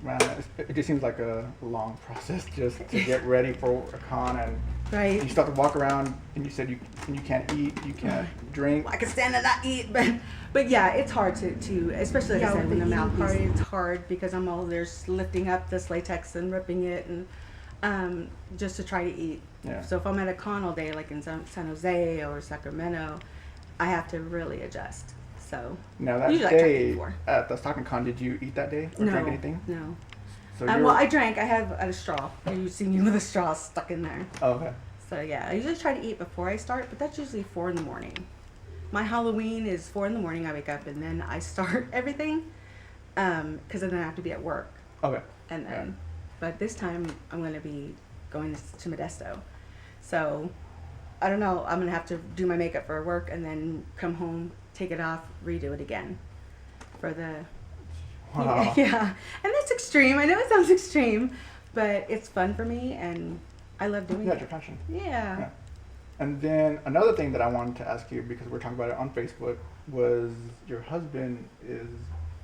Man, it just seems like a long process just to get ready for a con, and Right. you start to walk around, and you said you can't eat, you can't drink. I can stand and not eat, but yeah, it's hard to especially like I said, with when the the eating mouthpiece. part. It's hard because I'm all there lifting up this latex and ripping it and just to try to eat. Yeah. So if I'm at a con all day, like in San Jose or Sacramento, I have to really adjust. So Now that usually I try to eat day before. at the Stockton Con, did you eat that day or drink anything? No. So Well, I drank. I have a straw. You see me with a straw stuck in there. Oh, okay. So yeah, I usually try to eat before I start, but that's usually 4 in the morning. My Halloween is 4 in the morning. I wake up and then I start everything, because then I have to be at work. Okay. And then, Yeah. but this time I'm going to be going to Modesto. So I don't know. I'm going to have to do my makeup for work and then come home, take it off, redo it again for the. Wow. Yeah, and that's extreme. I know it sounds extreme, but it's fun for me and I love doing Yeah, it. it's your passion. Yeah. Yeah. And then another thing that I wanted to ask you, because we're talking about it on Facebook, was your husband is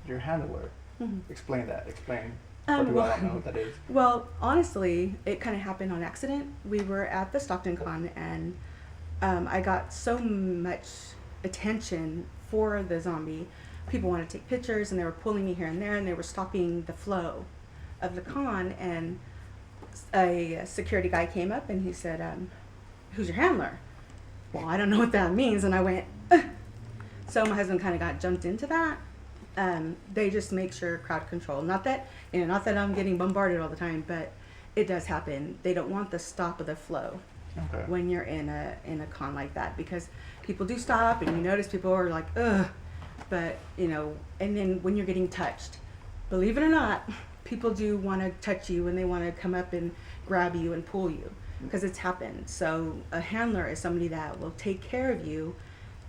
your handler. Mhm. Explain that. Explain for people that don't know what that is. Well, honestly, it kind of happened on accident. We were at the Stockton Con, and I got so much attention for the zombie. People wanted to take pictures, and they were pulling me here and there, and they were stopping the flow of the con. And a security guy came up, and he said, "Who's your handler?" Well, I don't know what that means, and I went. So my husband kind of got jumped into that. They just make sure crowd control. Not that not that I'm getting bombarded all the time, but it does happen. They don't want the stop of the flow Okay. when you're in a con like that, because people do stop and you notice people are like, ugh, but and then when you're getting touched, believe it or not, people do want to touch you and they want to come up and grab you and pull you, because it's happened. So a handler is somebody that will take care of you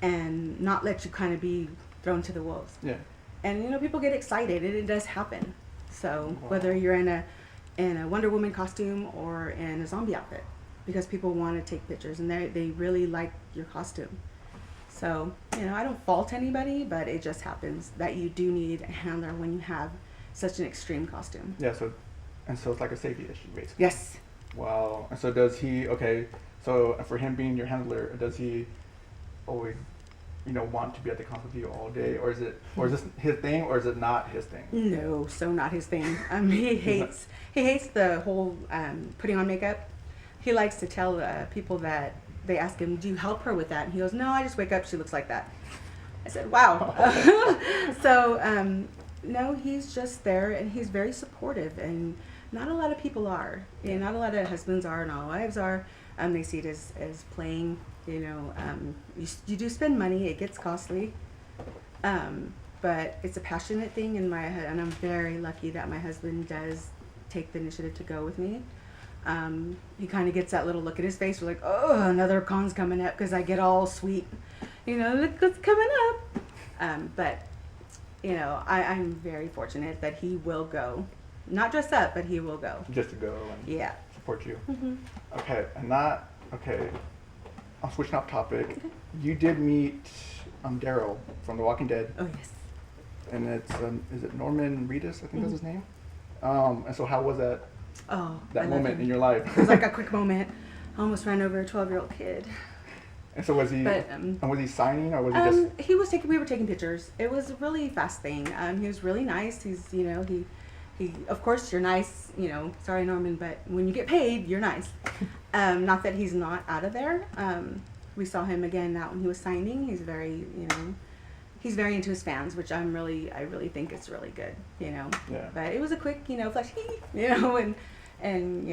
and not let you kind of be thrown to the wolves. Yeah. And people get excited, and it does happen. So Wow. whether you're in a Wonder Woman costume or in a zombie outfit, because people want to take pictures and they really like your costume. So I don't fault anybody, but it just happens that you do need a handler when you have such an extreme costume. Yeah. So it's like a safety issue, basically. Yes. Wow. And so does he? Okay. So for him being your handler, does he always, want to be at the con with you all day, or is this his thing, or is it not his thing? No, so not his thing. He hates the whole putting on makeup. He likes to tell people that they ask him, "Do you help her with that?" And he goes, "No, I just wake up. She looks like that." I said, "Wow." So no, he's just there, and he's very supportive, and not a lot of people are. Not a lot of husbands are, not all wives are. They see it as playing. You do spend money. It gets costly. But it's a passionate thing, and I'm very lucky that my husband does take the initiative to go with me. He kind of gets that little look at his face, we're like, oh, another con's coming up, because I get all sweet, look what's coming up. But I'm very fortunate that he will go, not dress up, but he will go. Just to go and Yeah. support you. Mm-hmm. Okay. Okay. I'm switching off topic. You did meet Daryl from The Walking Dead, Oh yes. and it's is it Norman Reedus? I think that's his name. And so how was that Oh. I that love moment him. in your life? It was like a quick moment. I almost ran over a 12-year-old kid. And so was he? But, and was he signing, or was he just? He was we were taking pictures. It was a really fast thing. He was really nice. He of course you're nice, sorry Norman, but when you get paid, you're nice. Not that he's not out of there. We saw him again out when he was signing. He's very, he's very into his fans, which I really think it's really good, Yeah. But it was a quick, flash, and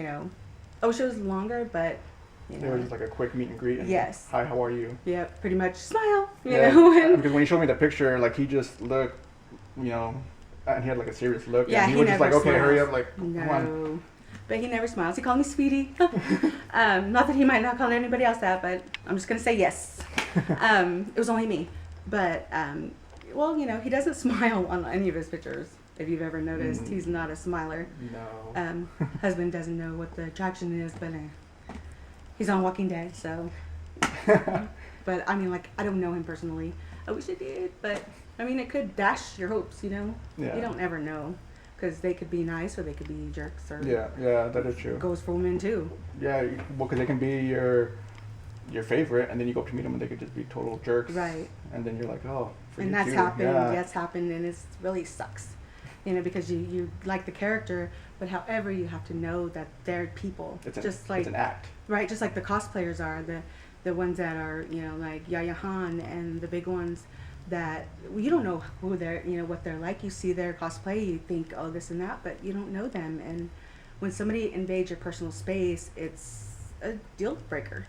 I wish it was longer, but It was just like a quick meet and greet. And, Yes. Hi, how are you? yeah, pretty much smile, Yeah. and Because when you showed me the picture, like he just looked, and he had like a serious look. Yeah, And he he was just like, never okay, hurry smiles. up, like come on. No, but he never smiles. He called me sweetie. Not that he might not call anybody else that, but I'm just gonna say yes. It was only me, but well, he doesn't smile on any of his pictures. If you've ever noticed, Mm. he's not a smiler. No. Husband doesn't know what the attraction is, but he's on Walking Dead, so. But I mean, I don't know him personally. I wish I did, but I mean, it could dash your hopes, Yeah. You don't ever know. because they could be nice or they could be jerks, or Yeah, that is true. goes for women too. Yeah, well, because they can be your favorite, and then you go up to meet them, and they could just be total jerks. Right. And then you're like, oh, for And you that's too. happened. Yeah. That's happened, and it's really sucks. You know, because you like the character, but however, you have to know that they're people. It's an act. Right, just like the cosplayers are, the ones that are, like Yaya Han and the big ones that you don't know who they're, what they're like. You see their cosplay, you think, oh, this and that, but you don't know them. And when somebody invades your personal space, it's a deal breaker.